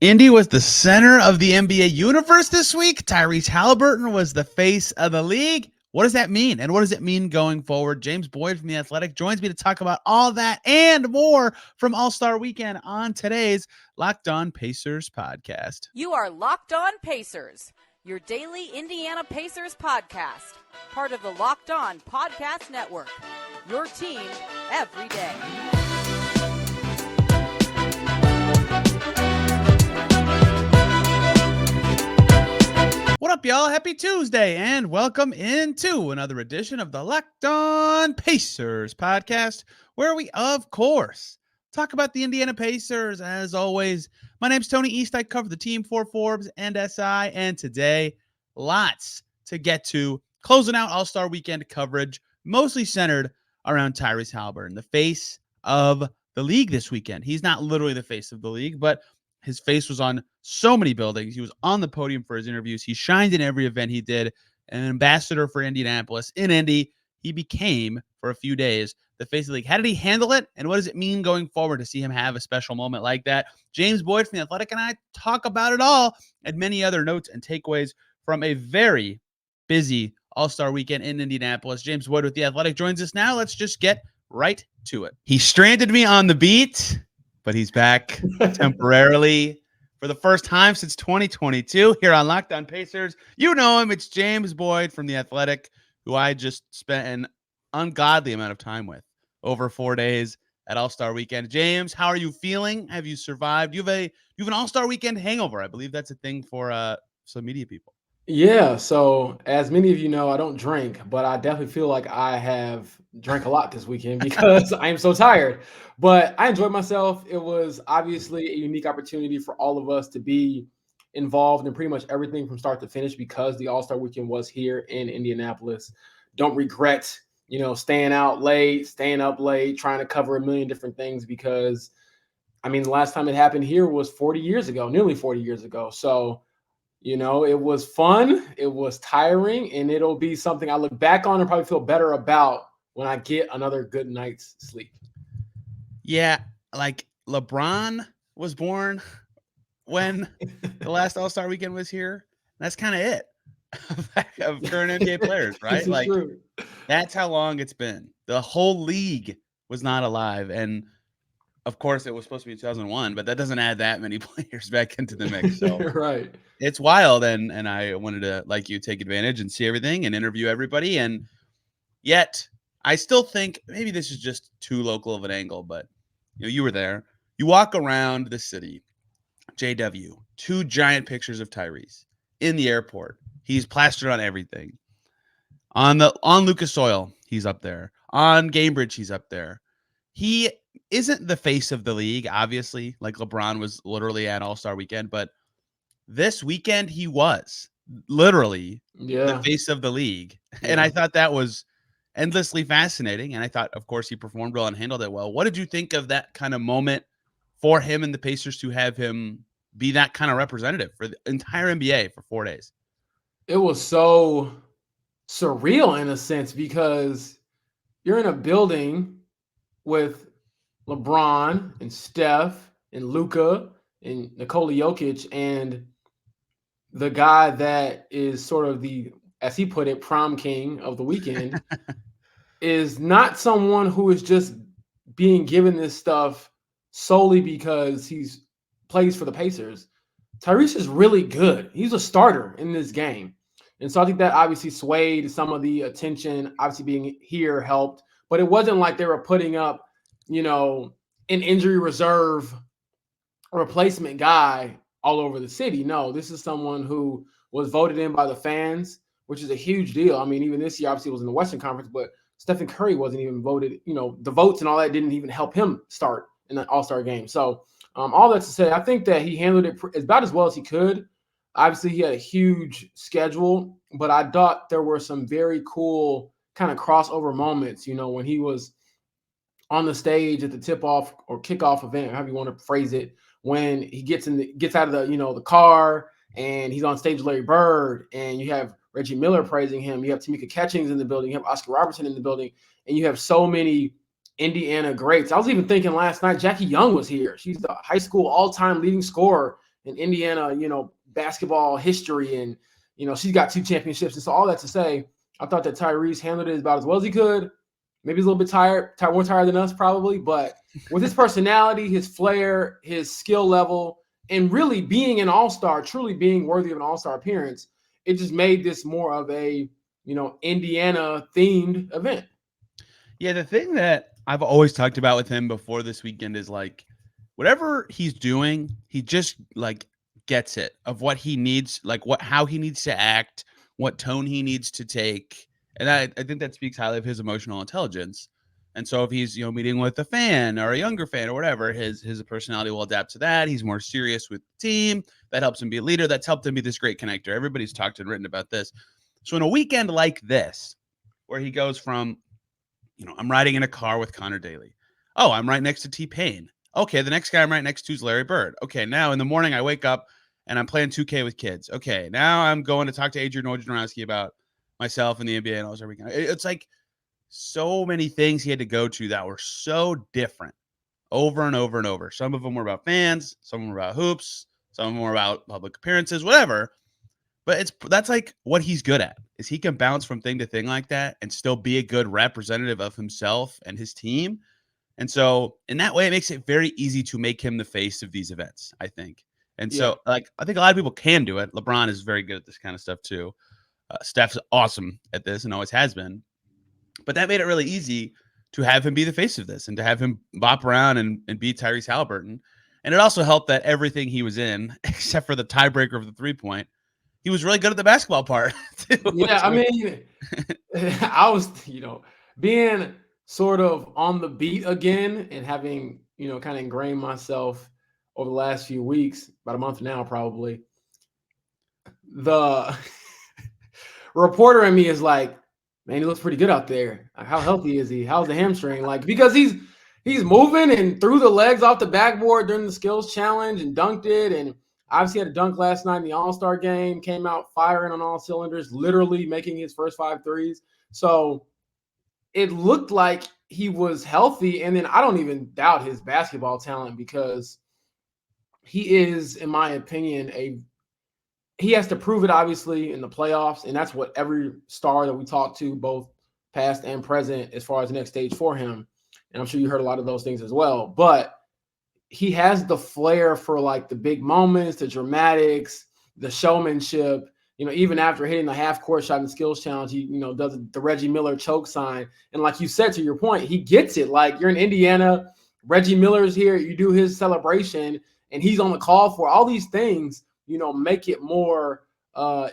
Indy was the center of the NBA universe this week. Tyrese Haliburton was the face of the league. What does that mean? And what does it mean going forward? James Boyd from The Athletic joins me to talk about all that and more from All-Star Weekend on today's Locked On Pacers podcast. You are Locked On Pacers, your daily Indiana Pacers podcast, part of the Locked On Podcast Network, your team every day. What up, y'all? Happy Tuesday, and welcome into another edition of the Locked On Pacers podcast, where we, of course, talk about the Indiana Pacers. As always, my name's Tony East. I cover the team for Forbes and SI, and today, lots to get to. Closing out All-Star Weekend coverage, mostly centered around Tyrese Haliburton, the face of the league this weekend. He's not literally the face of the league, but his face was on so many buildings. He was on the podium for his interviews. He shined in every event he did. An ambassador for Indianapolis. In Indy, he became, for a few days, the face of the league. How did he handle it? And what does it mean going forward to see him have a special moment like that? James Boyd from The Athletic and I talk about it all and many other notes and takeaways from a very busy All-Star Weekend in Indianapolis. James Boyd with The Athletic joins us now. Let's just get right to it. He stranded me on the beat, but he's back temporarily for the first time since 2022 here on Locked On Pacers. You know him. It's James Boyd from The Athletic, who I just spent an ungodly amount of time with over 4 days at All-Star Weekend. James, how are you feeling? Have you survived? You have an All-Star Weekend hangover. I believe that's a thing for some media people. Yeah, so as many of you know, I don't drink, but I definitely feel like I have drank a lot this weekend because I am so tired. But I enjoyed myself. It was obviously a unique opportunity for all of us to be involved in pretty much everything from start to finish because the All-Star Weekend was here in Indianapolis. Don't regret, staying out late, staying up late, trying to cover a million different things because, the last time it happened here was 40 years ago, nearly 40 years ago. So it was fun, it was tiring, and it'll be something I look back on and probably feel better about when I get another good night's sleep. Yeah, like LeBron was born when the last All-Star Weekend was here. That's kind of it of current NBA players, right? Like, true. That's how long it's been. The whole league was not alive, and of course, it was supposed to be 2001, but that doesn't add that many players back into the mix. So right. It's wild, and I wanted to, like you, take advantage and see everything and interview everybody. And yet, I still think maybe this is just too local of an angle, but you were there. You walk around the city, JW, 2 giant pictures of Tyrese in the airport. He's plastered on everything. On Lucas Oil, he's up there. On Gamebridge, he's up there. He isn't the face of the league, obviously, like LeBron was literally at All-Star Weekend, but this weekend he was literally the face of the league. Yeah. And I thought that was endlessly fascinating. And I thought, of course, he performed well and handled it well. What did you think of that kind of moment for him and the Pacers to have him be that kind of representative for the entire NBA for 4 days? It was so surreal in a sense because you're in a building with LeBron and Steph and Luka and Nikola Jokic, and the guy that is sort of the, as he put it, prom king of the weekend is not someone who is just being given this stuff solely because he's plays for the Pacers. Tyrese is really good. He's a starter in this game. And so I think that obviously swayed some of the attention. Obviously being here helped, but it wasn't like they were putting up, an injury reserve replacement guy all over the city. No, this is someone who was voted in by the fans, which is a huge deal. Even this year, obviously, it was in the Western Conference, but Stephen Curry wasn't even voted. The votes and all that didn't even help him start in the All-Star game. So all that to say, I think that he handled it about as well as he could. Obviously, he had a huge schedule, but I thought there were some very cool kind of crossover moments, when he was on the stage at the tip-off or kickoff event, however you want to phrase it, when he gets out of the car and he's on stage with Larry Bird, and you have Reggie Miller praising him, you have Tamika Catchings in the building, you have Oscar Robertson in the building, and you have so many Indiana greats. I was even thinking last night, Jackie Young was here. She's the high school all-time leading scorer in Indiana, basketball history, and she's got 2 championships. And so all that to say, I thought that Tyrese handled it about as well as he could. Maybe he's a little bit more tired than us probably, but with his personality, his flair, his skill level, and really being an all-star, truly being worthy of an all-star appearance, it just made this more of a, Indiana-themed event. Yeah, the thing that I've always talked about with him before this weekend is like whatever he's doing, he just like gets it of what he needs, like how he needs to act, what tone he needs to take. And I think that speaks highly of his emotional intelligence. And so if he's, meeting with a fan or a younger fan or whatever, his personality will adapt to that. He's more serious with the team. That helps him be a leader. That's helped him be this great connector. Everybody's talked and written about this. So in a weekend like this, where he goes from, I'm riding in a car with Connor Daly. Oh, I'm right next to T-Pain. Okay, the next guy I'm right next to is Larry Bird. Okay, now in the morning I wake up and I'm playing 2K with kids. Okay, now I'm going to talk to Adrian Wojnarowski about myself and the NBA and all this every weekend. It's like so many things he had to go to that were so different over and over and over. Some of them were about fans, some of them were about hoops, some of them were about public appearances, whatever. But that's like what he's good at, is he can bounce from thing to thing like that and still be a good representative of himself and his team. And so in that way, it makes it very easy to make him the face of these events, I think. And so I think a lot of people can do it. LeBron is very good at this kind of stuff too. Steph's awesome at this and always has been. But that made it really easy to have him be the face of this and to have him bop around and beat Tyrese Haliburton. And it also helped that everything he was in, except for the tiebreaker of the 3-point, he was really good at the basketball part too. Yeah, I mean, I was, being sort of on the beat again and having, kind of ingrained myself over the last few weeks, about a month now probably. The reporter in me is like, man, he looks pretty good out there. How healthy is he? How's the hamstring? Like, because he's moving and threw the legs off the backboard during the skills challenge and dunked it. And obviously had a dunk last night in the All-Star game, came out firing on all cylinders, literally making his first 5 threes. So it looked like he was healthy. And then I don't even doubt his basketball talent, because he is, in my opinion, he has to prove it, obviously, in the playoffs. And that's what every star that we talk to, both past and present, as far as the next stage for him. And I'm sure you heard a lot of those things as well. But he has the flair for like the big moments, the dramatics, the showmanship. Even after hitting the half-court shot in the skills challenge, he, does the Reggie Miller choke sign. And like you said, to your point, he gets it. Like, you're in Indiana, Reggie Miller's here, you do his celebration, and he's on the call for all these things, make it more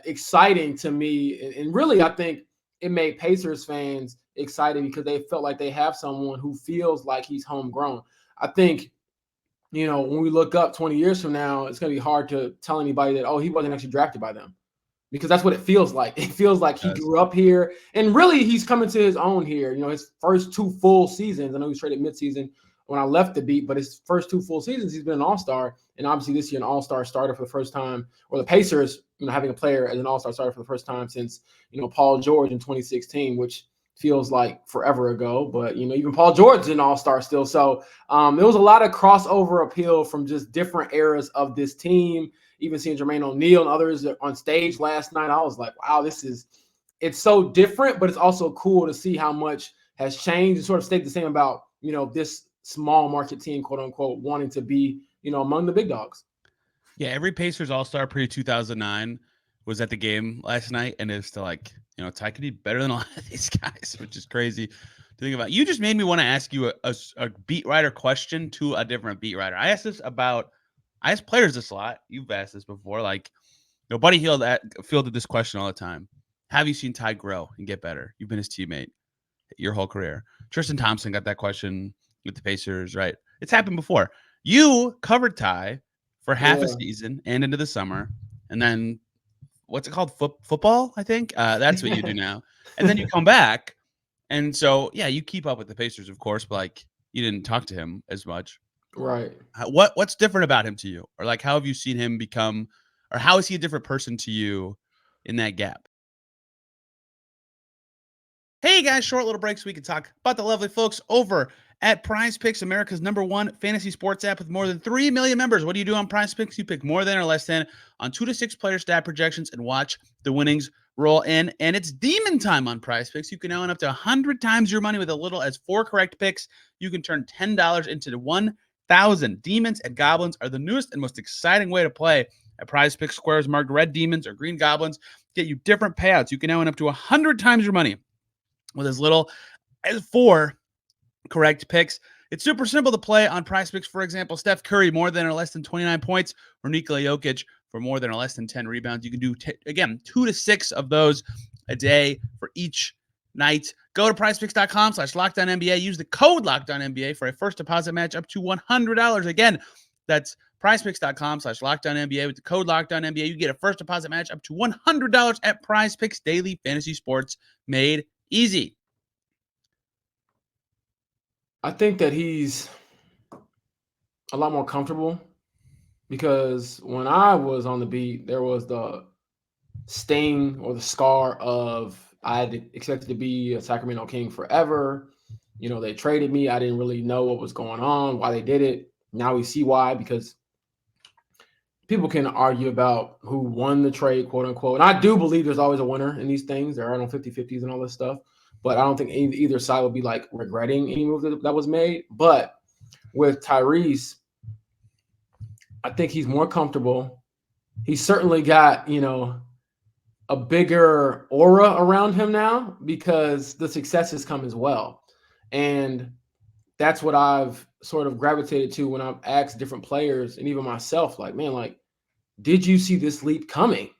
exciting to me. And really, I think it made Pacers fans excited because they felt like they have someone who feels like he's homegrown. I think, when we look up 20 years from now, it's going to be hard to tell anybody that, oh, he wasn't actually drafted by them, because that's what it feels like. It feels like he grew up here, and really he's coming to his own here. His first 2 full seasons, I know he was traded midseason when I left the beat, but his first 2 full seasons, he's been an all-star, and obviously this year an all-star starter for the first time, or the Pacers, having a player as an all-star starter for the first time since, Paul George in 2016, which feels like forever ago, but even Paul George is an all-star still. So there was a lot of crossover appeal from just different eras of this team. Even seeing Jermaine O'Neal and others on stage last night, I was like, wow, it's so different, but it's also cool to see how much has changed and sort of stayed the same about, this small market team, quote unquote, wanting to be, among the big dogs. Yeah, every Pacers All-Star pre-2009 was at the game last night, and it's still like, Ty could be better than a lot of these guys, which is crazy to think about. You just made me want to ask you a beat writer question to a different beat writer. I ask players this a lot. You've asked this before. Like, Buddy Hield fielded this question all the time. Have you seen Ty grow and get better? You've been his teammate your whole career. Tristan Thompson got that question with the Pacers, right? It's happened before. You covered Ty for half a season and into the summer, and then what's it called? Football, I think. That's what you do now. And then you come back. And so, yeah, you keep up with the Pacers, of course, but like you didn't talk to him as much. Right. What's different about him to you? Or like, how have you seen him become, or how is he a different person to you in that gap? Hey guys, short little break so we can talk about the lovely folks over at Prize Picks, America's #1 fantasy sports app with more than 3 million members. What do you do on Prize Picks? You pick more than or less than on 2 to 6 player stat projections and watch the winnings roll in. And it's demon time on Prize Picks. You can now earn up to 100 times your money with as little as 4 correct picks. You can turn $10 into 1,000. Demons and goblins are the newest and most exciting way to play. At Prize Picks, squares marked red demons or green goblins get you different payouts. You can now earn up to 100 times your money with as little as 4 correct picks. It's super simple to play on Prize Picks. For example, Steph Curry more than or less than 29 points, or Nikola Jokic for more than or less than 10 rebounds. You can do, again, 2 to 6 of those a day for each night. Go to prizepicks.com/LockedOnNBA. Use the code LockedOnNBA for a first deposit match up to $100. Again, that's prizepicks.com/LockedOnNBA. With the code LockedOnNBA, you get a first deposit match up to $100 at Prize Picks. Daily fantasy sports made easy. I think that he's a lot more comfortable because when I was on the beat, there was the sting or the scar of I expected to be a Sacramento King forever. You know, they traded me. I didn't really know what was going on, why they did it. Now we see why, because people can argue about who won the trade, quote unquote. And I do believe there's always a winner in these things. There are no 50-50s and all this stuff. But I don't think either side would be like regretting any move that was made. But with Tyrese, I think he's more comfortable. He's certainly got, a bigger aura around him now because the successes come as well. And that's what I've sort of gravitated to when I've asked different players and even myself, like, man, like, did you see this leap coming?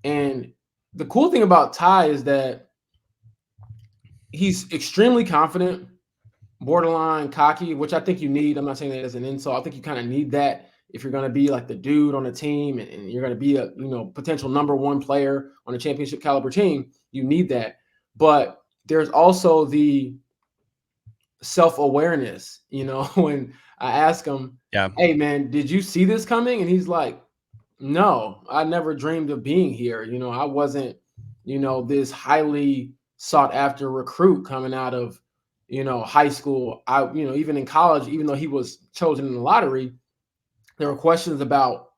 And the cool thing about Ty is that he's extremely confident, borderline cocky, which I think you need. I'm not saying that as an insult. I think you kind of need that if you're going to be like the dude on a team and you're going to be a potential #1 player on a championship caliber team. You need that. But there's also the self-awareness, when I ask him, hey man, did you see this coming? And he's like, no, I never dreamed of being here. I wasn't, this highly sought after recruit coming out of, high school. Even in college, even though he was chosen in the lottery, there were questions about,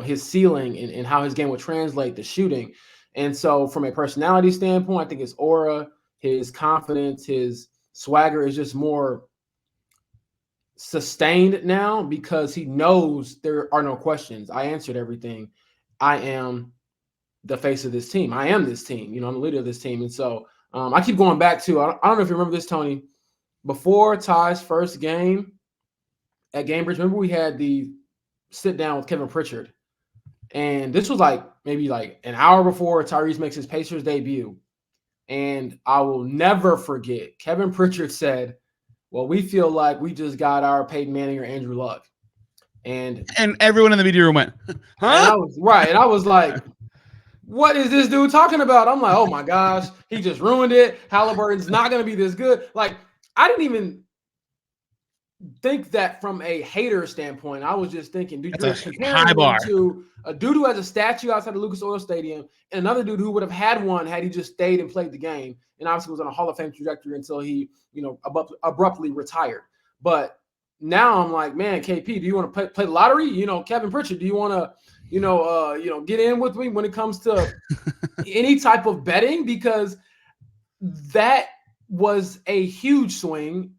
his ceiling and how his game would translate to shooting. And so from a personality standpoint, I think his aura, his confidence, his swagger is just more sustained now because he knows there are no questions. I answered everything. I am the face of this team. I am this team. I'm the leader of this team. And so I keep going back to, I don't know if you remember this, Tony, before Ty's first game at Cambridge, remember we had the sit down with Kevin Pritchard. And this was maybe an hour before Tyrese makes his Pacers debut. And I will never forget, Kevin Pritchard said, well, we feel like we just got our Peyton Manning or Andrew Luck. And everyone in the media room went, huh? And I was like, what is this dude talking about? I'm like, oh my gosh, he just ruined it. Haliburton's not going to be this good. Like, I didn't even think that from a hater standpoint. I was just thinking, dude, you're comparing him to a dude who has a statue outside the Lucas Oil Stadium and another dude who would have had one had he just stayed and played the game. And obviously was on a Hall of Fame trajectory until he, abruptly retired. But now I'm like, man, KP, do you want to play the lottery? Kevin Pritchard, do you want to, get in with me when it comes to any type of betting? Because that was a huge swing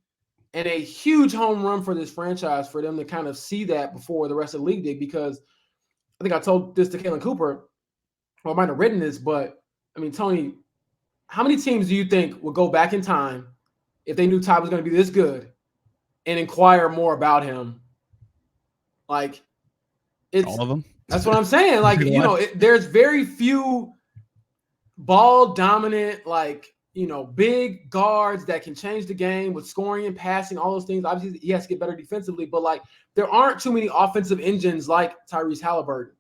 and a huge home run for this franchise for them to kind of see that before the rest of the league did. Because I think I told this to Kalen Cooper, or I might have written this, but I mean, Tony, how many teams do you think would go back in time if they knew Ty was going to be this good and inquire more about him? Like, it's all of them. That's what I'm saying. Like, there's very few ball dominant, big guards that can change the game with scoring and passing, all those things. Obviously, he has to get better defensively, but there aren't too many offensive engines like Tyrese Haliburton.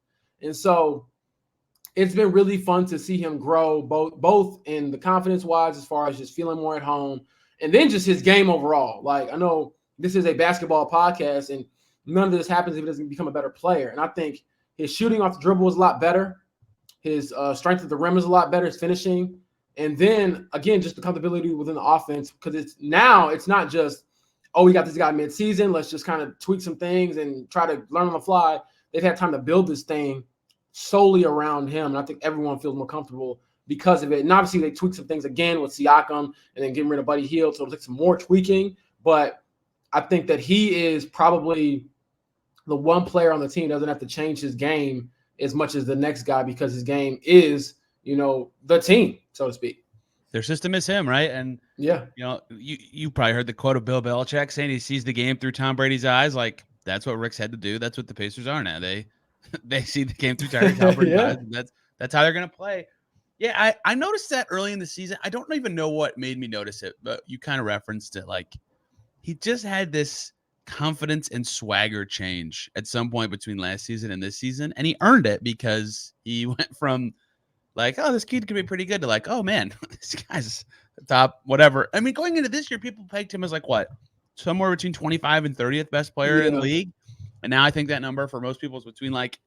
And so it's been really fun to see him grow both in the confidence-wise as far as just feeling more at home and then just his game overall. Like, I know this is a basketball podcast and none of this happens if he doesn't become a better player. And I think his shooting off the dribble is a lot better. His strength at the rim is a lot better. His finishing. And then again, just the comfortability within the offense, because it's not just, oh, we got this guy mid-season, let's just kind of tweak some things and try to learn on the fly. They've had time to build this thing solely around him, and I think everyone feels more comfortable because of it. And obviously they tweak some things again with Siakam and then getting rid of Buddy Hield, so it'll take some more tweaking. But I think that he is probably the one player on the team that doesn't have to change his game as much as the next guy, because his game is, the team, so to speak. Their system is him, right? And yeah, you probably heard the quote of Bill Belichick saying he sees the game through Tom Brady's eyes. Like, that's what Rick's had to do. That's what the Pacers are now. They see the game through Tom Brady's eyes. That's how they're gonna play. Yeah, I noticed that early in the season. I don't even know what made me notice it, but you kind of referenced it. Like, he just had this confidence and swagger change at some point between last season and this season, and he earned it because he went from like, oh, this kid could be pretty good, to like, oh man, this guy's the top whatever. I mean, going into this year, people pegged him as like what, somewhere between 25 and 30th best player in the league, and now I think that number for most people is between like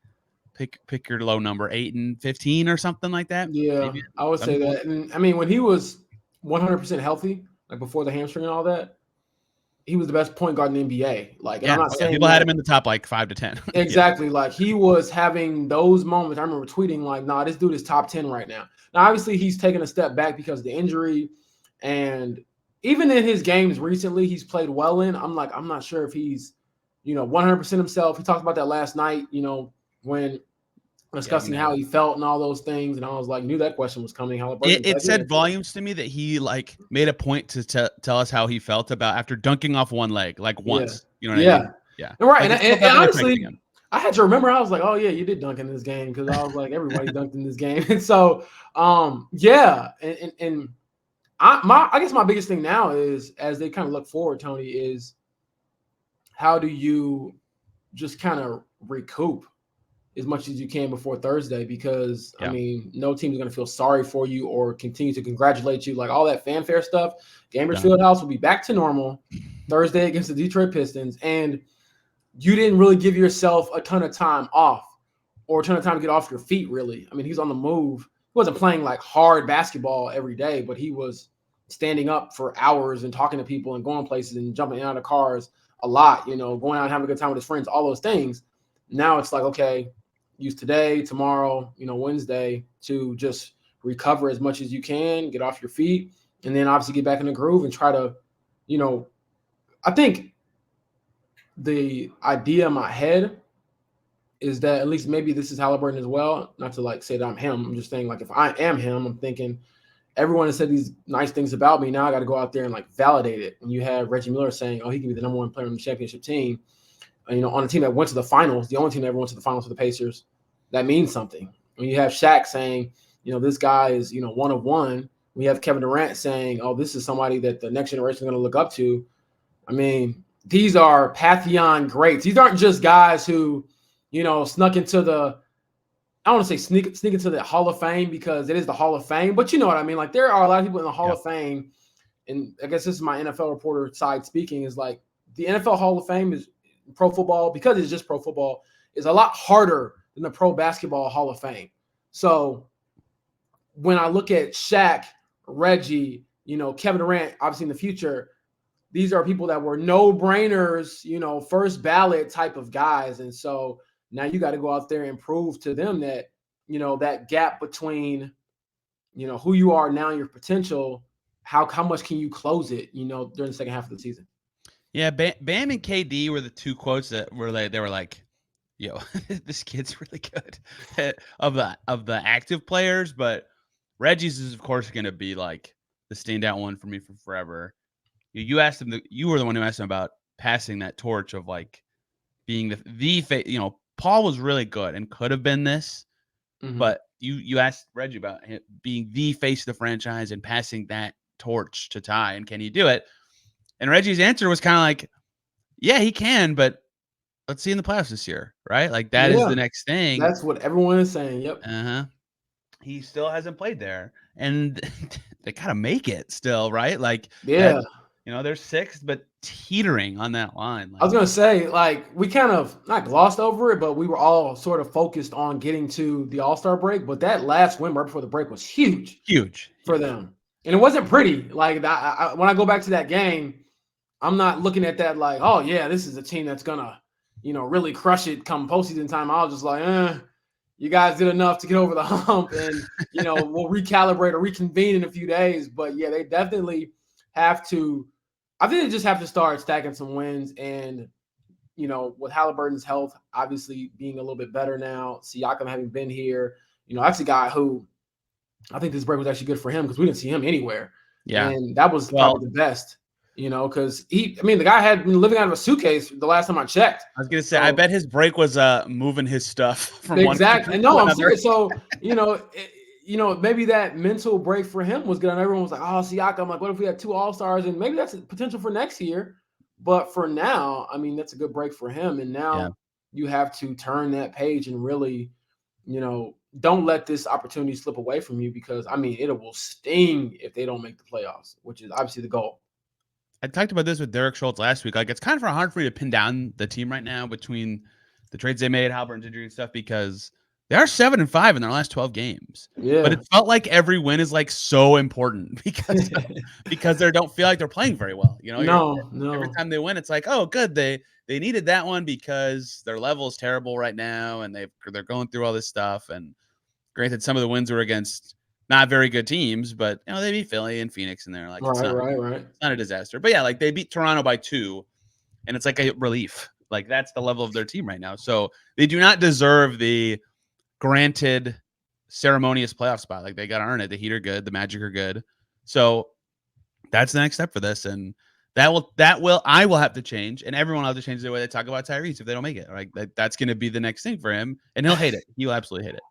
pick your low number, 8 and 15 or something like that. Yeah, maybe. I would say that. And I mean, when he was 100% healthy, like before the hamstring and all that, he was the best point guard in the NBA. Like, and I'm not saying people had him in the top like 5 to 10. Exactly. Yeah. Like, he was having those moments. I remember tweeting like, nah, this dude is top 10 right now. Now, obviously, he's taken a step back because of the injury. And even in his games recently, he's played well in. I'm not sure if he's, 100% himself. He talked about that last night, when discussing how he felt and all those things. And I was like, knew that question was coming. It said volumes to me that he like made a point to tell us how he felt about after dunking off one leg, like once, you know what I mean? Yeah. Right. Like, and honestly, I had to remember, I was like, oh yeah, you did dunk in this game. Cause I was like, everybody dunked in this game. And so, yeah. And I guess my biggest thing now is, as they kind of look forward, Tony, is how do you just kind of recoup as much as you can before Thursday? Because I mean, no team is going to feel sorry for you or continue to congratulate you. Like, all that fanfare stuff, Gamers Fieldhouse will be back to normal Thursday against the Detroit Pistons. And you didn't really give yourself a ton of time off or a ton of time to get off your feet, really. I mean, he's on the move. He wasn't playing like hard basketball every day, but he was standing up for hours and talking to people and going places and jumping out of cars a lot, going out and having a good time with his friends, all those things. Now it's like, okay, use today, tomorrow, Wednesday, to just recover as much as you can, get off your feet, and then obviously get back in the groove and try to, I think the idea in my head is that, at least maybe this is Haliburton as well, not to like say that I'm him. I'm just saying, like, if I am him, I'm thinking everyone has said these nice things about me. Now I got to go out there and like validate it. And you have Reggie Miller saying, oh, he can be the number one player on the championship team. And, on a team that went to the finals, the only team that ever went to the finals for the Pacers, that means something. When you have Shaq saying, this guy is, one of one. We have Kevin Durant saying, oh, this is somebody that the next generation is going to look up to. I mean, these are pantheon greats. These aren't just guys who, snuck into the, I don't want to say sneak into the Hall of Fame, because it is the Hall of Fame, but you know what I mean? Like, there are a lot of people in the Hall of Fame, and I guess this is my NFL reporter side speaking, is like, the NFL Hall of Fame is pro football, because it's just pro football, is a lot harder than the pro basketball Hall of Fame. So when I look at Shaq, Reggie, Kevin Durant, obviously in the future, these are people that were no-brainers, first ballot type of guys. And so now you got to go out there and prove to them that, that gap between, who you are now and your potential, how much can you close it, during the second half of the season. Yeah, Bam and KD were the two quotes that were like, they were like, yo, this kid's really good of the active players, but Reggie's is of course going to be like the standout one for me for forever. You asked him, you were the one who asked him about passing that torch of like being the Paul was really good and could have been this, but you asked Reggie about him being the face of the franchise and passing that torch to Ty, and can he do it? And Reggie's answer was kind of like, yeah, he can, but let's see in the playoffs this year, right? Like, that is the next thing. That's what everyone is saying. Yep. He still hasn't played there, and they gotta make it still, right? Like, yeah, they're sixth, but teetering on that line. I was going to say, like, we kind of not glossed over it, but we were all sort of focused on getting to the All-Star break. But that last win right before the break was huge for them. And it wasn't pretty. Like, when I go back to that game, I'm not looking at that like, oh, yeah, this is a team that's going to, really crush it come postseason time. I was just like, you guys did enough to get over the hump, and, we'll recalibrate or reconvene in a few days. But, yeah, they definitely have to – I think they just have to start stacking some wins. And, with Haliburton's health obviously being a little bit better now, Siakam having been here, that's a guy who I think this break was actually good for him because we didn't see him anywhere. Yeah. And that was probably the best, because the guy had been living out of a suitcase the last time I checked. I was going to say, I bet his break was moving his stuff from exactly. And no, I'm serious. So, maybe that mental break for him was good. And everyone was like, oh, Siakam, like, what if we had 2 All-Stars? And maybe that's a potential for next year. But for now, that's a good break for him. And now you have to turn that page and really, don't let this opportunity slip away from you because, it will sting if they don't make the playoffs, which is obviously the goal. I talked about this with Derek Schultz last week. Like, it's kind of hard for you to pin down the team right now between the trades they made, Haliburton's injury and stuff, because they are 7-5 in their last 12 games. Yeah. But it felt like every win is like so important because they don't feel like they're playing very well. No. Every time they win, it's like, oh, good. They needed that one because their level is terrible right now and they're going through all this stuff. And granted, some of the wins were against not very good teams, but they beat Philly and Phoenix, and they're like, right. It's not a disaster. But yeah, like they beat Toronto by 2, and it's like a relief. Like that's the level of their team right now. So they do not deserve the granted ceremonious playoff spot. Like they got to earn it. The Heat are good. The Magic are good. So that's the next step for this. And I will have to change, and everyone will have to change the way they talk about Tyrese if they don't make it. Right? That's going to be the next thing for him, and he'll hate it. He'll absolutely hate it.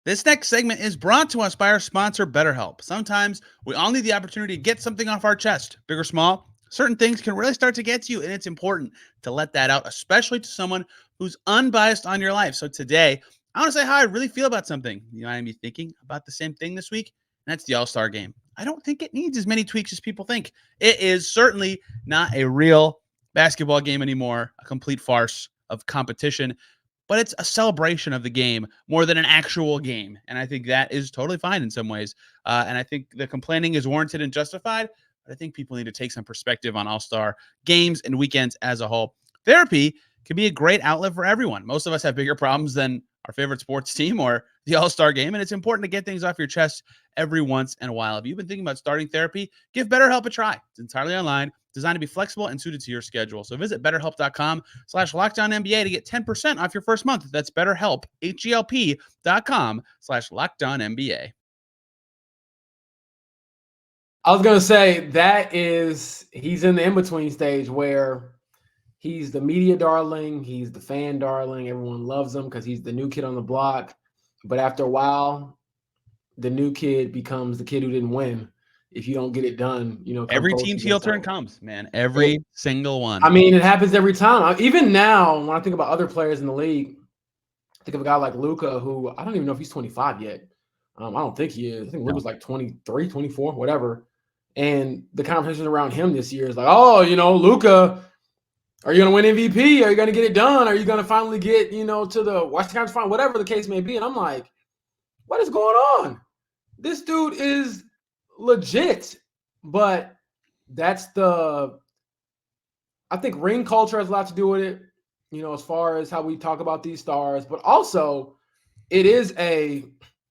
This next segment is brought to us by our sponsor, Betterhelp. Sometimes we all need the opportunity to get something off our chest, big or small. Certain things can really start to get to you, and it's important to let that out, especially to someone who's unbiased on your life. So today, I want to say how I really feel about something. You might be thinking about the same thing this week, and that's the All-Star game. I don't think it needs as many tweaks as people think. It is certainly not a real basketball game anymore, a complete farce of competition. But it's a celebration of the game more than an actual game. And I think that is totally fine in some ways. And I think the complaining is warranted and justified. But I think people need to take some perspective on All-Star games and weekends as a whole. Therapy can be a great outlet for everyone. Most of us have bigger problems than our favorite sports team or the All-Star game. And it's important to get things off your chest every once in a while. If you've been thinking about starting therapy, give BetterHelp a try. It's entirely online, designed to be flexible and suited to your schedule. So visit BetterHelp.com/LockedOnNBA to get 10% off your first month. That's BetterHelp, HELP.com/LockedOnNBA. I was going to say he's in the in-between stage where he's the media darling. He's the fan darling. Everyone loves him because he's the new kid on the block. But after a while, the new kid becomes the kid who didn't win. If you don't get it done, every team's heel turn comes, man. Every single one. It happens every time. Even now, when I think about other players in the league, I think of a guy like Luka, who I don't even know if he's 25 yet. I don't think he is. I think Luka's like 23, 24, whatever. And the conversation around him this year is like, oh, Luka, are you going to win MVP? Are you going to get it done? Are you going to finally get, to the Western Conference Final, whatever the case may be? And I'm like, what is going on? This dude is legit. But that's I think ring culture has a lot to do with it, as far as how we talk about these stars. But also, it is a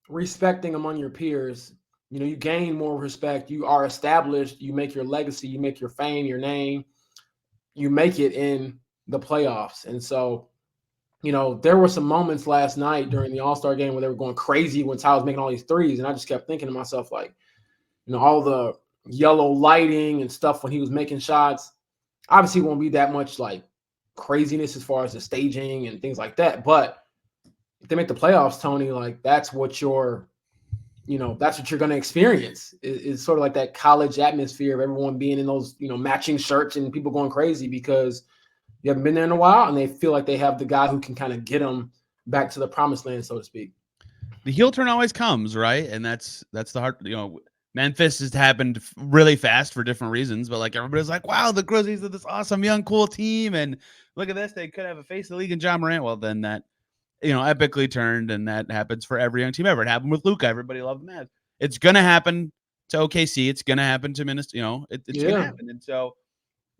respecting among your peers. You gain more respect. You are established. You make your legacy. You make your fame, your name. You make it in the playoffs. And so, there were some moments last night during the All-Star game where they were going crazy when Ty was making all these threes. And I just kept thinking to myself, like, all the yellow lighting and stuff when he was making shots. Obviously, it won't be that much like craziness as far as the staging and things like that. But if they make the playoffs, Tony, like that's what you're going to experience. It's sort of like that college atmosphere of everyone being in those, matching shirts and people going crazy because you haven't been there in a while and they feel like they have the guy who can kind of get them back to the promised land, so to speak. The heel turn always comes, right? And that's the hard, Memphis has happened really fast for different reasons, but like everybody's like, wow, the Grizzlies are this awesome young cool team, and look at this, they could have a face of the league in John Morant. Well, then that epically turned, and that happens for every young team ever. It happened with Luka. Everybody loved the Mavs. It's gonna happen to OKC. It's gonna happen to Minnesota. It's gonna happen. And so,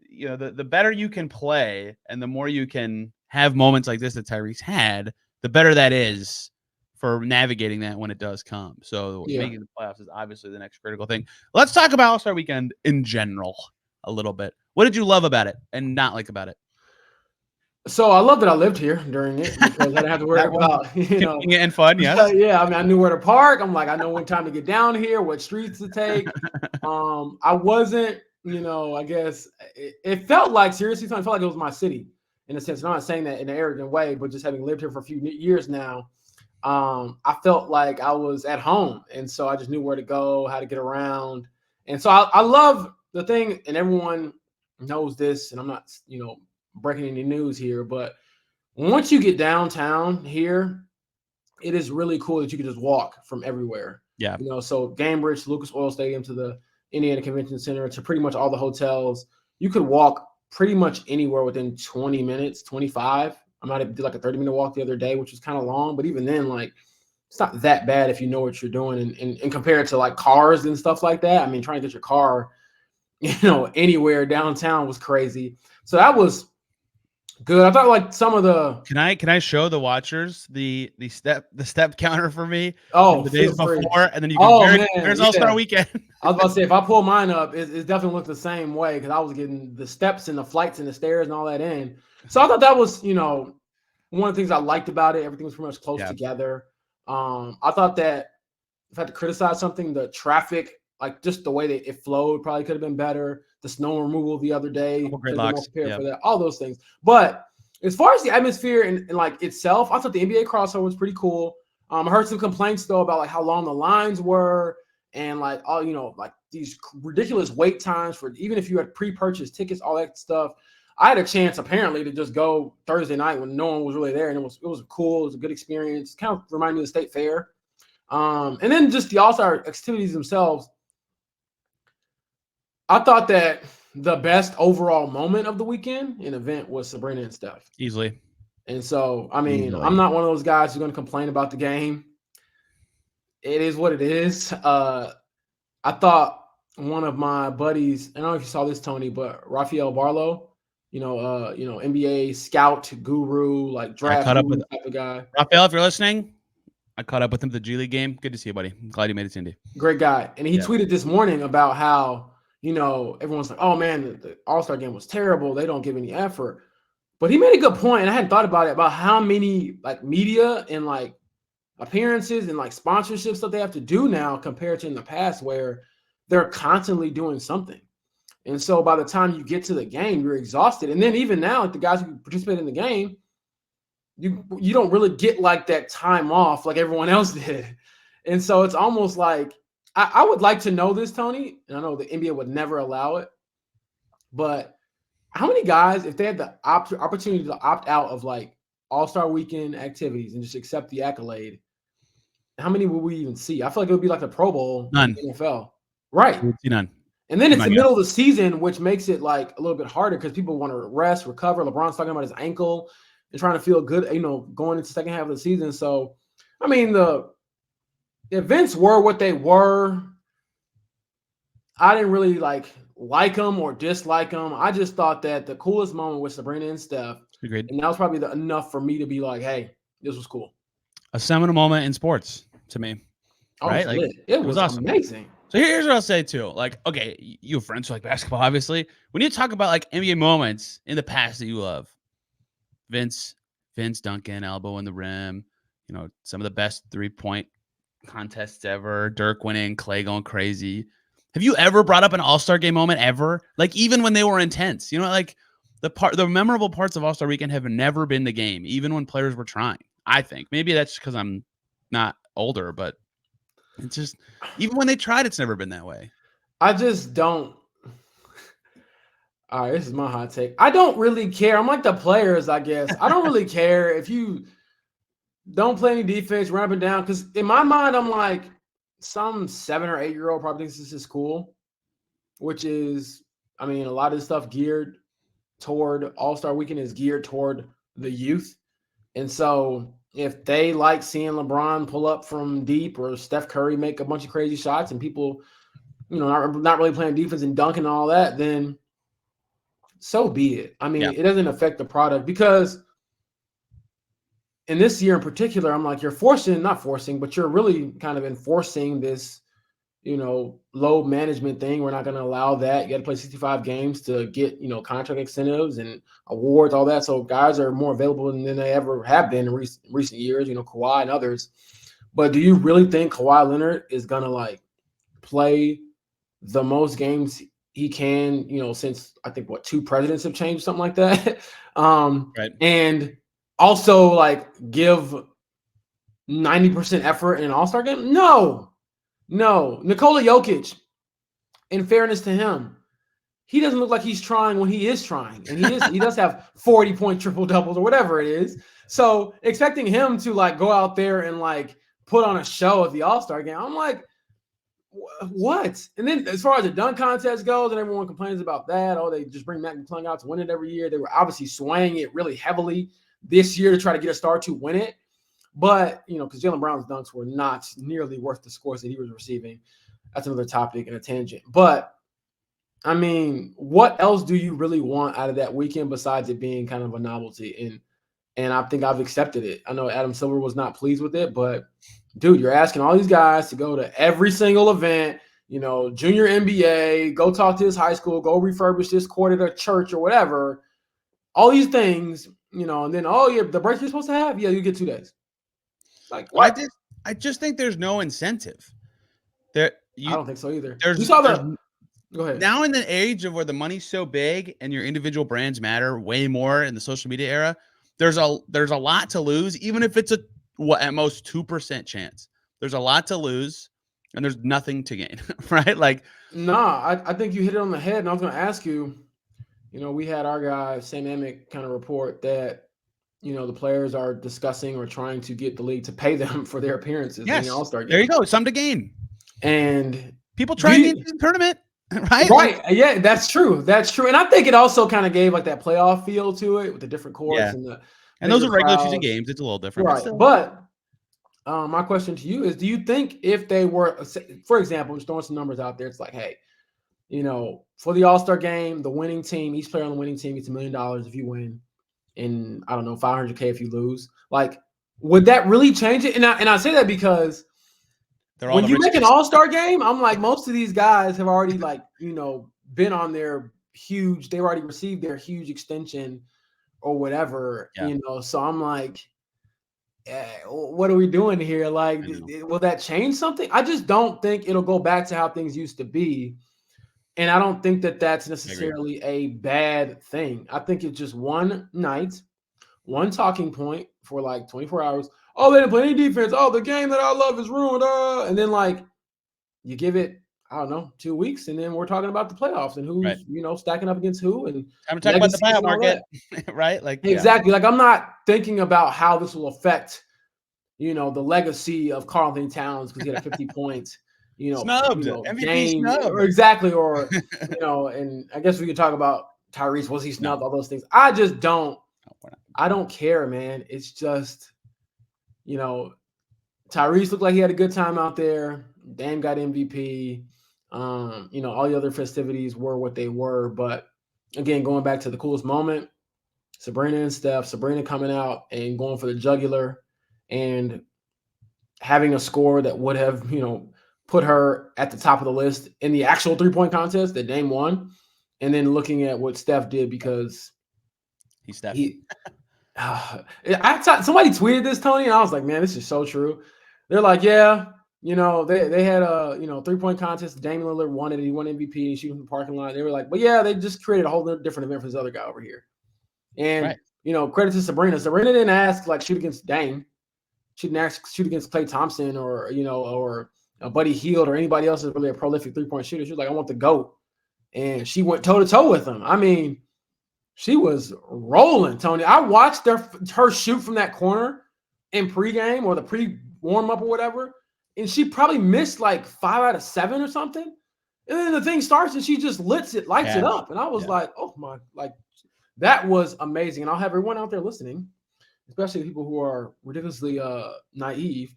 the better you can play, and the more you can have moments like this that Tyrese had, the better that is for navigating that when it does come. So making the playoffs is obviously the next critical thing. Let's talk about All-Star Weekend in general a little bit. What did you love about it and not like about it? So I love that I lived here during it because I didn't have to worry about and fun. Yes. Yeah, I mean, I knew where to park. I'm like, I know when time to get down here, what streets to take. I wasn't, I guess it felt like, seriously, it felt like it was my city in a sense. And I'm not saying that in an arrogant way, but just having lived here for a few years now, I felt like I was at home. And so I just knew where to go, how to get around. And so I love the thing, and everyone knows this, and I'm not, breaking any news here, but once you get downtown here, it is really cool that you can just walk from everywhere. Yeah. So Gainbridge, Lucas Oil Stadium, to the Indiana Convention Center, to pretty much all the hotels, you could walk pretty much anywhere within 20 minutes, 25. I might have did like a 30-minute walk the other day, which was kind of long, but even then, like, it's not that bad if you know what you're doing. And compared to like cars and stuff like that, I mean, trying to get your car, anywhere downtown was crazy. So that was good. I thought like some of the can I show the watchers the step counter for me? Oh, the days before, and then you can there's All-Star Weekend. I was about to say, if I pull mine up, it definitely looked the same way because I was getting the steps and the flights and the stairs and all that in. So I thought that was, one of the things I liked about it. Everything was pretty much close together. I thought that if I had to criticize something, the traffic, like just the way that it flowed, probably could have been better. The snow removal the other day, gridlocks, for that, all those things. But as far as the atmosphere and like itself, I thought the NBA crossover was pretty cool. I heard some complaints though about like how long the lines were and like all like these ridiculous wait times for even if you had pre-purchased tickets, all that stuff. I had a chance apparently to just go Thursday night when no one was really there, and it was cool. It was a good experience. Kind of reminded me of the State Fair. And then just the All-Star activities themselves. I thought that the best overall moment of the weekend and event was Sabrina and Steph. Easily. And so, I mean, I'm not one of those guys who's going to complain about the game. It is what it is. I thought one of my buddies, I don't know if you saw this, Tony, but Rafael Barlow, NBA scout guru, like draft type of guy. Rafael, if you're listening, I caught up with him at the G League game. Good to see you, buddy. I'm glad you made it to Indy. Great guy. And he tweeted this morning about how, everyone's like, oh man, the All-Star game was terrible. They don't give any effort. But he made a good point, and I hadn't thought about it, about how many like media and like appearances and like sponsorships that they have to do now compared to in the past where they're constantly doing something. And so by the time you get to the game, you're exhausted. And then even now, the guys who participate in the game, you don't really get like that time off like everyone else did. And so it's almost like, I would like to know this, Tony, and I know the NBA would never allow it, but how many guys, if they had the opportunity to opt out of like All-Star Weekend activities and just accept the accolade, how many would we even see? I feel like it would be like the Pro Bowl in the NFL. Right. We'd see none. And then it's the middle of the season, which makes it like a little bit harder because people want to rest, recover. LeBron's talking about his ankle and trying to feel good, going into the second half of the season. So, I mean, the events were what they were. I didn't really like them or dislike them. I just thought that the coolest moment was Sabrina and Steph. Agreed. And that was probably enough for me to be like, hey, this was cool. A seminal moment in sports to me. Right? Like, it was awesome. Amazing. So here's what I'll say too. Like, okay, you have friends who like basketball, obviously. When you talk about like NBA moments in the past that you love, Vince Duncan, elbow in the rim, some of the best 3-point contests ever, Dirk winning, Clay going crazy. Have you ever brought up an All-Star game moment ever? Like even when they were intense, like the memorable parts of All-Star Weekend have never been the game, even when players were trying. I think maybe that's because I'm not older, but it's just even when they tried, it's never been that way. I just don't. All right, this is my hot take. I don't really care. I'm like the players, I guess. I don't really care if you don't play any defense, run up and down. Because in my mind, I'm like, some 7 or 8-year-old probably thinks this is cool, which is, I mean, a lot of this stuff geared toward All-Star Weekend is geared toward the youth. And so if they like seeing LeBron pull up from deep or Steph Curry make a bunch of crazy shots and people, not really playing defense and dunking and all that, then so be it. I mean, It doesn't affect the product because in this year in particular, I'm like, not forcing, but you're really kind of enforcing this, load management thing. We're not going to allow that. You got to play 65 games to get, contract incentives and awards, all that. So guys are more available than they ever have been in recent years, Kawhi and others. But do you really think Kawhi Leonard is going to like play the most games he can, since I think 2 presidents have changed, something like that. Right. And also like give 90% effort in an All-Star game? No. Nikola Jokic, in fairness to him, he doesn't look like he's trying when he is trying. And he does have 40-point triple doubles or whatever it is. So expecting him to like go out there and like put on a show at the All-Star game, I'm like, what? And then as far as the dunk contest goes, and everyone complains about that, they just bring Matt McClung out to win it every year. They were obviously swaying it really heavily this year to try to get a star to win it. But, because Jaylen Brown's dunks were not nearly worth the scores that he was receiving. That's another topic and a tangent. But, I mean, what else do you really want out of that weekend besides it being kind of a novelty? And I think I've accepted it. I know Adam Silver was not pleased with it, but, dude, you're asking all these guys to go to every single event, junior NBA, go talk to this high school, go refurbish this court at a church or whatever. All these things, and then, the break you're supposed to have, you get 2 days. Like, what? I just think there's no incentive. I don't think so either. Go ahead. Now in the age of where the money's so big and your individual brands matter way more in the social media era, there's a lot to lose, even if it's at most 2% chance. There's a lot to lose and there's nothing to gain, right? Like, I think you hit it on the head. And I was going to ask you, we had our guy Sam Amick kind of report that the players are discussing or trying to get the league to pay them for their appearances in the All-Star game. There you go. Something to gain. And people try to get into the tournament, right? Right. Yeah, that's true. And I think it also kind of gave like that playoff feel to it with the different courts and those are regular season games. It's a little different. Right. But my question to you is, do you think if they were, for example, just throwing some numbers out there, it's like, hey, for the All-Star game, the winning team, each player on the winning team gets $1 million if you win. And I don't know, $500K if you lose. Like, would that really change it? And I say that because when you make an All-Star game, I'm like, most of these guys have already been on their huge, they've already received their huge extension or whatever, So I'm like, what are we doing here? Like, will that change something? I just don't think it'll go back to how things used to be. And I don't think that that's necessarily a bad thing. I think it's just one night, one talking point for like 24 hours. Oh, they didn't play any defense. Oh, the game that I love is ruined. And then like you give it, I don't know, 2 weeks, and then we're talking about the playoffs and who's stacking up against who. And I'm talking about the buyout market, right? Like exactly. Like I'm not thinking about how this will affect, the legacy of Karl Anthony Towns because he had 50 points. Snubbed, MVP game, snubbed. Or exactly, or and I guess we could talk about Tyrese. Was he snubbed? All those things. I just don't. I don't care, man. It's just, Tyrese looked like he had a good time out there. Dame got MVP. All the other festivities were what they were. But again, going back to the coolest moment, Sabrina and Steph. Sabrina coming out and going for the jugular and having a score that would have, put her at the top of the list in the actual 3-point contest that Dame won, and then looking at what Steph did because he's Steph. Somebody tweeted this, Tony, and I was like, man, this is so true. They're like, yeah, they had a 3-point contest. Damian Lillard won it. He won MVP. Shooting from the parking lot. They were like, but yeah, they just created a whole different event for this other guy over here. And credit to Sabrina. Sabrina didn't ask like shoot against Dame. She didn't ask shoot against Klay Thompson or Buddy Hield or anybody else is really a prolific 3-point shooter. She was like, I want the GOAT. And she went toe-to-toe with him. I mean, she was rolling, Tony. I watched her shoot from that corner in pregame or the pre-warm-up or whatever. and she probably missed like 5 out of 7 or something. And then the thing starts and she just lights it up. And I was like, oh my, like that was amazing. And I'll have everyone out there listening, especially people who are ridiculously naive.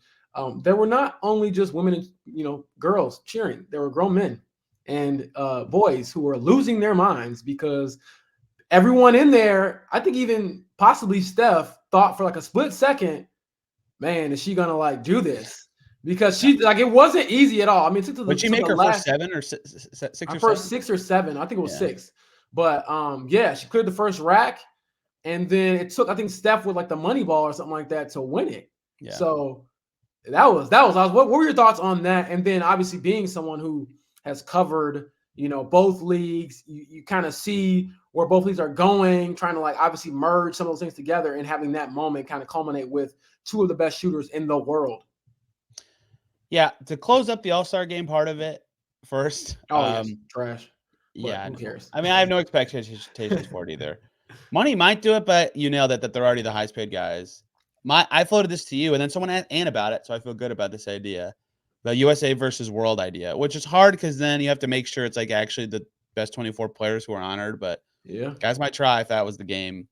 There were not only just women and, you know, girls cheering. There were grown men and boys who were losing their minds because everyone in there, I think even possibly Steph, thought for like a split second, man, is she going to like do this? Because she like it wasn't easy at all. I mean, would she make her first 7 or 6 or first 7? 6 or 7? I think it was 6. But yeah, she cleared the first rack, and then it took I think Steph with like the money ball or something like that to win it. Yeah. So that was awesome. What were your thoughts on that? And then obviously being someone who has covered, you know, both leagues, you kind of see where both leagues are going, trying to like obviously merge some of those things together and having that moment kind of culminate with 2 of the best shooters in the world. Yeah, to close up the All-Star game part of it first. Yes, trash. Yeah, who cares? I mean, I have no expectations for it either. Money might do it, but you nailed it that they're already the highest paid guys. I floated this to you, and then someone asked Ann about it, so I feel good about this idea. The USA versus World idea, which is hard because then you have to make sure it's like actually the best 24 players who are honored. But yeah, guys might try if that was the game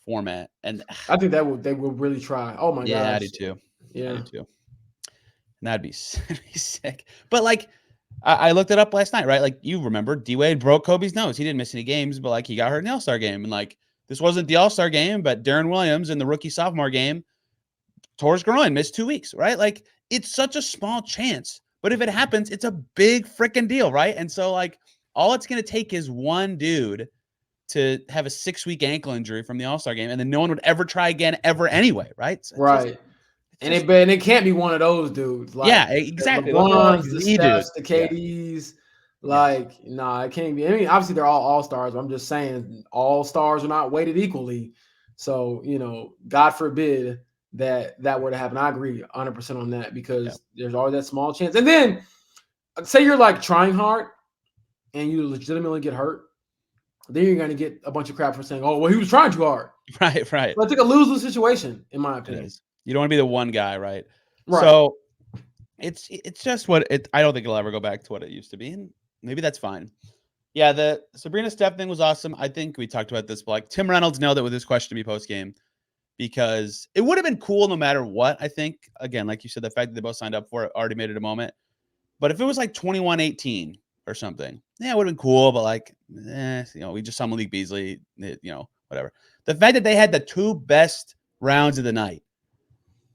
format. And I think they will really try. Oh my god, yeah, I do too. Yeah, I do too. And that'd be sick. But like, I looked it up last night, right? Like you remember, D-Wade broke Kobe's nose. He didn't miss any games, but like he got hurt in the All-Star game. And like this wasn't the All-Star game, but Darren Williams in the rookie sophomore game tore his groin, missed 2 weeks, right? Like it's such a small chance, but if it happens, it's a big freaking deal, right? And so like all it's going to take is one dude to have a 6-week ankle injury from the All-Star game, and then no one would ever try again ever anyway, right? So right. And it can't be one of those dudes. Like, yeah, exactly. The LeBrons, the Stephs, the KDs. Like, nah, it can't be. I mean, obviously they're all All-Stars, but I'm just saying all stars are not weighted equally. So, you know, God forbid that were to happen. I agree 100% on that because there's always that small chance. And then say you're like trying hard and you legitimately get hurt. Then you're going to get a bunch of crap for saying, oh, well, he was trying too hard. Right. But it's like a lose-lose situation, in my opinion. You don't want to be the one guy, right? So it's just what it. I don't think it'll ever go back to what it used to be, and maybe that's fine. Yeah, the Sabrina Steph thing was awesome. I think we talked about this, but like Tim Reynolds nailed it with his question to me post game because it would have been cool no matter what. I think again, like you said, the fact that they both signed up for it already made it a moment. But if it was like 21-18 or something, yeah, it would have been cool. But like, you know, we just saw Malik Beasley, you know, whatever. The fact that they had the 2 best rounds of the night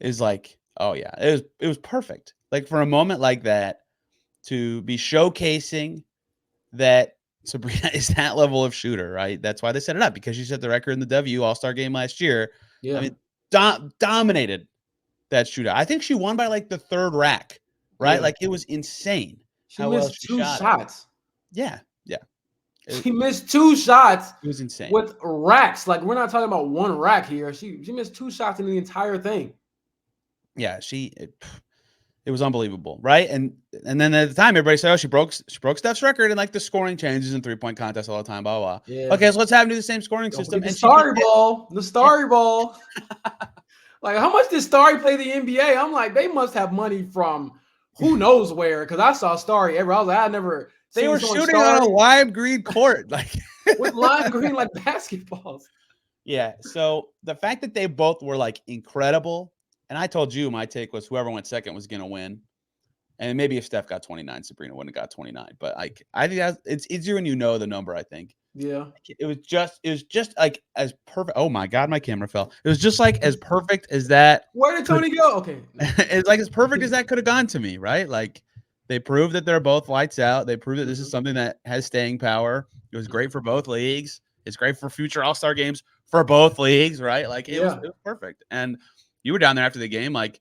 is like, oh yeah, it was perfect. Like for a moment like that to be showcasing that Sabrina is that level of shooter, right? That's why they set it up because she set the record in the W All-Star game last year. Yeah. I mean, dominated that shootout. I think she won by like the 3rd rack, right? Yeah. Like it was insane. She missed 2 shots. Yeah. She missed 2 shots. It was insane. With racks. Like we're not talking about 1 rack here. She missed 2 shots in the entire thing. Yeah, it was unbelievable, right? And then at the time, everybody said, "Oh, she broke Steph's record," and like the scoring changes in 3-point contests all the time, blah blah. Yeah. Okay, so let's have them do the same scoring system. The Starry Ball. Like, how much did Starry play the NBA? I'm like, they must have money from who knows where, because I saw Starry everywhere. I was like, I never. They were shooting on a lime green court, like with lime green like basketballs. Yeah. So the fact that they both were like incredible. And I told you my take was whoever went second was going to win. And maybe if Steph got 29, Sabrina wouldn't have got 29. But like, I think it's easier when you know the number, I think. Yeah. It was just like as perfect. Oh my God, my camera fell. It was just like as perfect as that. Where did Tony go? Okay. It's like as perfect as that could have gone to me, right? Like they proved that they're both lights out. They proved that this is something that has staying power. It was great for both leagues. It's great for future All-Star games for both leagues, right? Like it was perfect. And you were down there after the game, like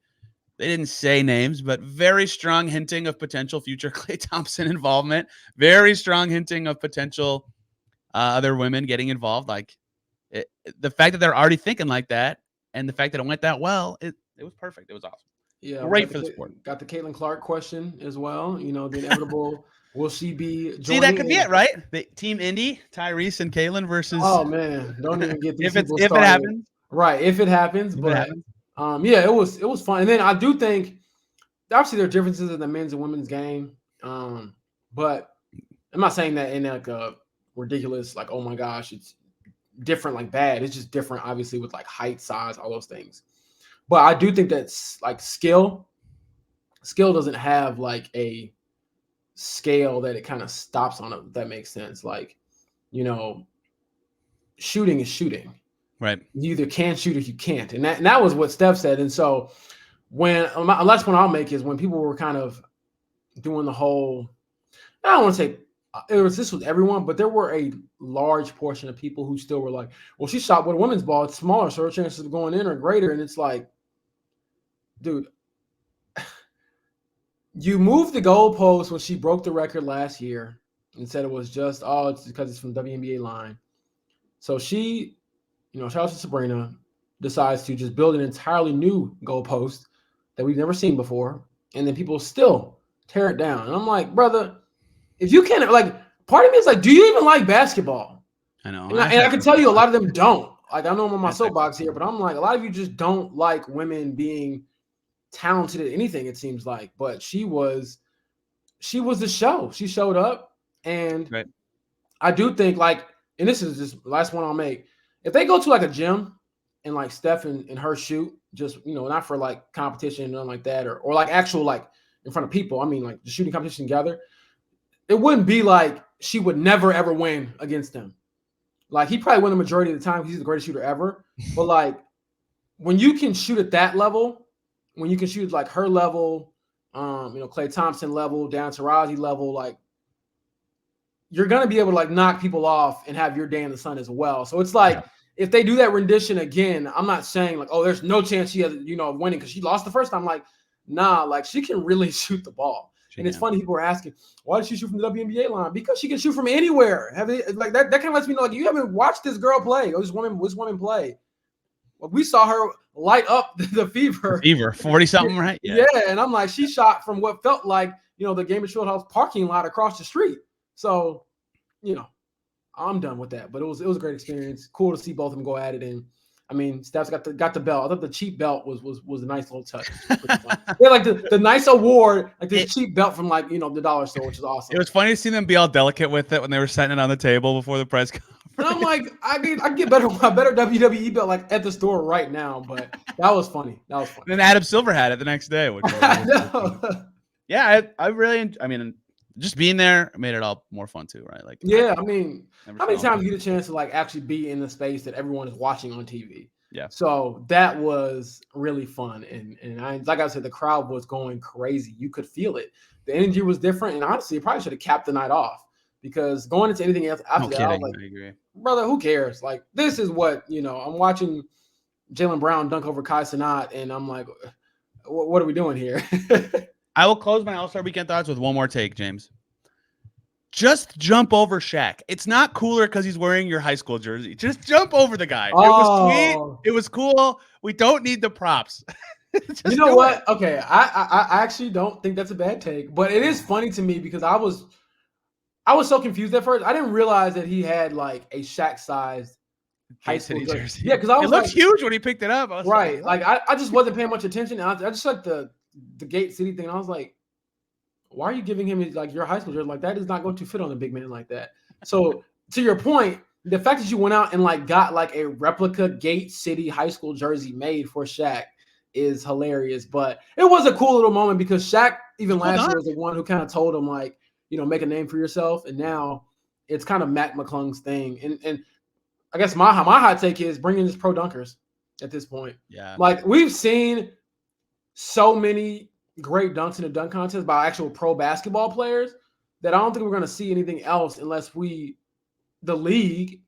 they didn't say names, but very strong hinting of potential future Klay Thompson involvement. Very strong hinting of potential other women getting involved. Like the fact that they're already thinking like that, and the fact that it went that well, it was perfect. It was awesome. Yeah, great for the sport. Got the Caitlin Clark question as well. You know, the inevitable. Will she be joining? See, that could be it, right? The Team Indy, Tyrese and Caitlin versus. Oh man, don't even get these if it happens. Right, if it happens, yeah, it was fun. And then I do think obviously there are differences in the men's and women's game. But I'm not saying that in like a ridiculous, like, oh my gosh, it's different, like bad. It's just different, obviously, with like height, size, all those things. But I do think that's like skill doesn't have like a scale that it kind of stops on it, if that makes sense. Like, shooting is shooting. Right. You either can shoot or you can't. And that was what Steph said. And so when last point I'll make is when people were kind of doing the whole, I don't want to say this was everyone, but there were a large portion of people who still were like, well, she shot with a women's ball, it's smaller, so her chances of going in are greater. And it's like, dude, you moved the goalpost when she broke the record last year and said it was just, it's because it's from WNBA line. So she, shout out to Sabrina, decides to just build an entirely new goalpost that we've never seen before. And then people still tear it down. And I'm like, brother, if you can't, like, part of me is like, do you even like basketball? I know. And I can tell you a lot of them don't. Like, I know I'm on my soapbox here, but I'm like, a lot of you just don't like women being talented at anything, it seems like. But she was the show. She showed up. And right. I do think, like, and this is just the last one I'll make. If they go to like a gym and like Steph and her shoot, just, not for like competition and nothing like that, or like actual, like in front of people, I mean, like the shooting competition together, it wouldn't be like she would never ever win against him. Like, he probably win the majority of the time because he's the greatest shooter ever. But like, when you can shoot at that level, when you can shoot like her level, Klay Thompson level, down to Tyrese level, like, you're going to be able to like knock people off and have your day in the sun as well. So it's like, if they do that rendition again, I'm not saying like, oh, there's no chance she has, winning because she lost the first time. Like, nah, like, she can really shoot the ball. And it's funny, people are asking, why did she shoot from the WNBA line? Because she can shoot from anywhere. Like that kind of lets me know, like, you haven't watched this girl play or this woman play. Well, we saw her light up the fever. 40-something, right? Yeah. And I'm like, she shot from what felt like, the Game of Thrones parking lot across the street. So, I'm done with that. But it was a great experience. Cool to see both of them go at it. And I mean, Steph's got the belt. I thought the cheap belt was a nice little touch. Yeah, like the nice award, like this cheap belt from like, the dollar store, which is awesome. It was funny to see them be all delicate with it when they were setting it on the table before the press conference. And I'm like, I get better WWE belt like at the store right now, but that was funny. And then Adam Silver had it the next day. Which yeah, I really, I mean, just being there made it all more fun too, right? Like, yeah, I mean, how many times you get a chance to like actually be in the space that everyone is watching on TV? Yeah. So that was really fun, and like I said, the crowd was going crazy. You could feel it. The energy was different, and honestly, it probably should have capped the night off because going into anything else after that, I was like, I agree, brother, who cares? Like, this is what I'm watching Jaylen Brown dunk over Kai Cenat, and I'm like, what are we doing here? I will close my All-Star Weekend thoughts with one more take, James. Just jump over Shaq. It's not cooler because he's wearing your high school jersey. Just jump over the guy. It was sweet. It was cool. We don't need the props. You know what? Okay, I actually don't think that's a bad take, but it is funny to me because I was so confused at first. I didn't realize that he had like a Shaq-sized high school jersey. Yeah, because it looked huge when he picked it up. Right. Like I just wasn't paying much attention. I just like the Gate City thing. I was like, why are you giving him like your high school jersey? Like, that is not going to fit on a big man like that. So to your point, the fact that you went out and like got like a replica Gate City high school jersey made for Shaq is hilarious. But it was a cool little moment because Shaq even last year was the one who kind of told him like, make a name for yourself. And now it's kind of Mac McClung's thing. And I guess my hot take is bringing this pro dunkers at this point. Yeah. Like, we've seen so many great dunks in a dunk contest by actual pro basketball players that I don't think we're going to see anything else unless the league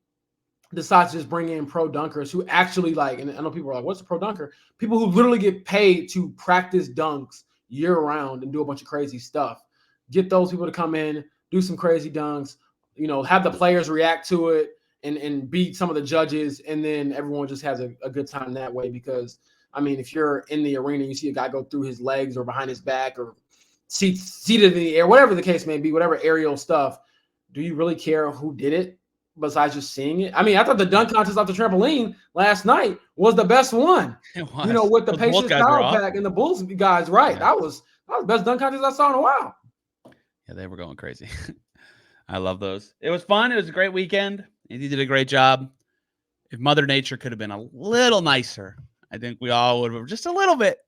decides to just bring in pro dunkers who actually like, and I know people are like, what's a pro dunker? People who literally get paid to practice dunks year round and do a bunch of crazy stuff. Get those people to come in, do some crazy dunks, have the players react to it and beat some of the judges. And then everyone just has a good time that way because I mean, if you're in the arena, you see a guy go through his legs or behind his back or seated in the air, whatever the case may be, whatever aerial stuff, do you really care who did it besides just seeing it? I mean, I thought the dunk contest off the trampoline last night was the best one. With the Pacers power pack and the Bulls guys, right? Yeah. That was That was the best dunk contest I saw in a while. Yeah, they were going crazy. I love those. It was fun. It was a great weekend. Andy did a great job. If Mother Nature could have been a little nicer, I think we all would have just a little bit.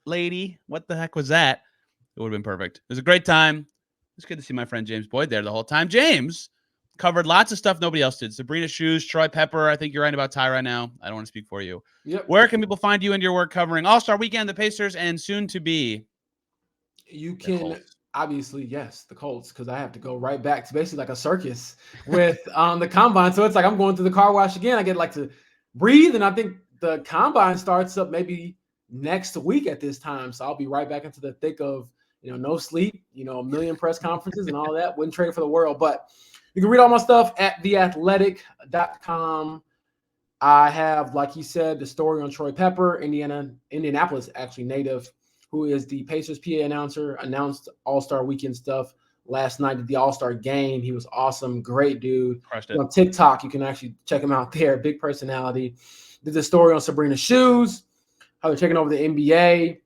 Lady, what the heck was that? It would have been perfect. It was a great time. It was good to see my friend James Boyd there the whole time. James covered lots of stuff nobody else did. Sabrina Shoes, Troy Pepper. I think you're right about Ty right now. I don't want to speak for you. Yep. Where can people find you and your work covering All-Star Weekend, the Pacers, and soon to be? You can obviously, yes, the Colts, because I have to go right back to basically like a circus with the combine. So it's like I'm going through the car wash again. I get like to breathe, and I think the combine starts up maybe next week at this time. So I'll be right back into the thick of no sleep, a million press conferences and all that. Wouldn't trade it for the world. But you can read all my stuff at theathletic.com. I have, like he said, the story on Troy Pepper, Indianapolis actually native, who is the Pacers PA announcer, announced All-Star Weekend stuff last night at the All-Star game. He was awesome. Great dude. Crushed it. On TikTok, you can actually check him out there. Big personality. Did the story on Sabrina Shoes, how they're taking over the NBA,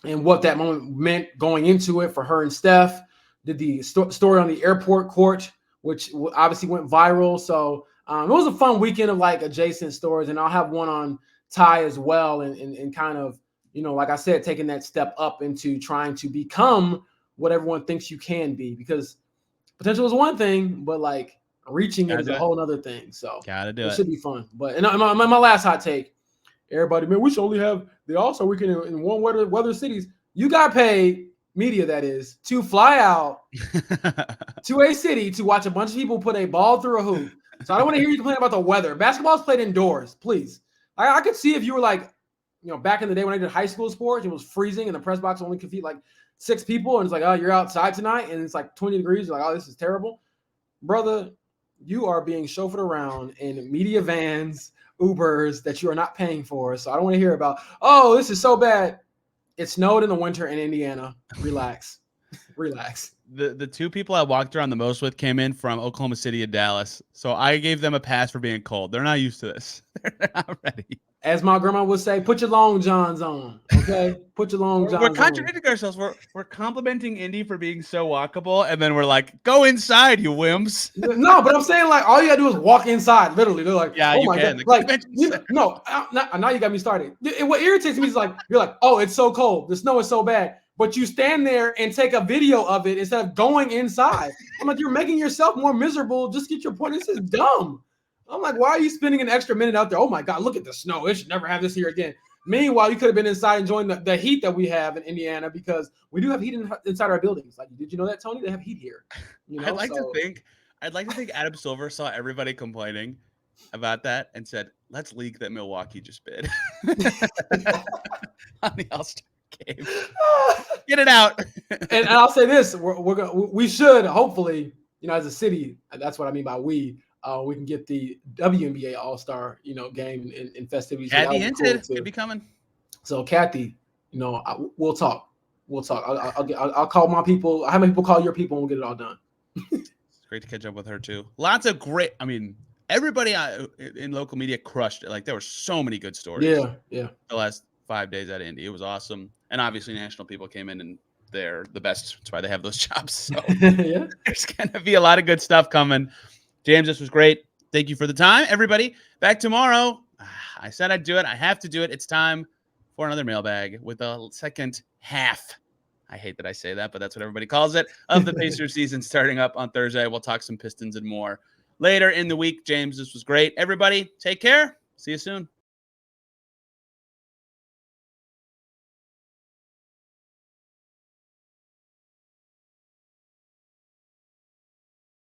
and what that moment meant going into it for her and Steph. Did the story on the airport court, which obviously went viral. So it was a fun weekend of like adjacent stories, and I'll have one on Ty as well, and kind of, like I said, taking that step up into trying to become what everyone thinks you can be, because potential is one thing, but like reaching it is a whole other thing. So it should be fun. But and my last hot take, everybody, man, we should only have the All-Star Weekend in one weather cities. You got paid, media that is, to fly out to a city to watch a bunch of people put a ball through a hoop. So I don't want to hear you complain about the weather. Basketball's played indoors, please. I could see if you were like, back in the day when I did high school sports, it was freezing and the press box only could fit like 6 people. And it's like, oh, you're outside tonight and it's like 20 degrees. You're like, oh, this is terrible. Brother, you are being chauffeured around in media vans, Ubers that you are not paying for. So I don't want to hear about, oh, this is so bad. It snowed in the winter in Indiana. Relax. Relax. The 2 people I walked around the most with came in from Oklahoma City and Dallas. So I gave them a pass for being cold. They're not used to this. They're not ready. As my grandma would say, put your long johns on, okay? Put your long johns on. We're contradicting ourselves. We're complimenting Indy for being so walkable, and then we're like, go inside, you wimps. No, but I'm saying, like, all you got to do is walk inside, literally. They're like, yeah, oh you my can. God. Like, now you got me started. What irritates me is, like, you're like, oh, it's so cold. The snow is so bad. But you stand there and take a video of it instead of going inside. I'm like, you're making yourself more miserable. Just get your point. This is dumb. I'm like, why are you spending an extra minute out there? Oh my God, look at the snow. It should never have this here again. Meanwhile, you could have been inside enjoying the heat that we have in Indiana, because we do have heat inside our buildings. Like, did you know that, Tony? They have heat here. I'd like to think Adam Silver saw everybody complaining about that and said, let's leak that Milwaukee just bid on the All-Star game. Get it out. And I'll say this: we should hopefully, as a city, that's what I mean by we can get the WNBA All-Star, game in festivities. Kathy hinted could be coming. So Kathy, we'll talk. I'll call my people. How many people call your people and we'll get it all done. It's great to catch up with her too. Lots of great. I mean, everybody in local media crushed it. Like, there were so many good stories. Yeah. The last 5 days at Indy, it was awesome. And obviously, national people came in and they're the best. That's why they have those jobs. So yeah, there's gonna be a lot of good stuff coming. James, this was great. Thank you for the time, everybody. Back tomorrow. I said I'd do it. I have to do it. It's time for another mailbag with a second half. I hate that I say that, but that's what everybody calls it, of the Pacers season starting up on Thursday. We'll talk some Pistons and more later in the week. James, this was great. Everybody, take care. See you soon.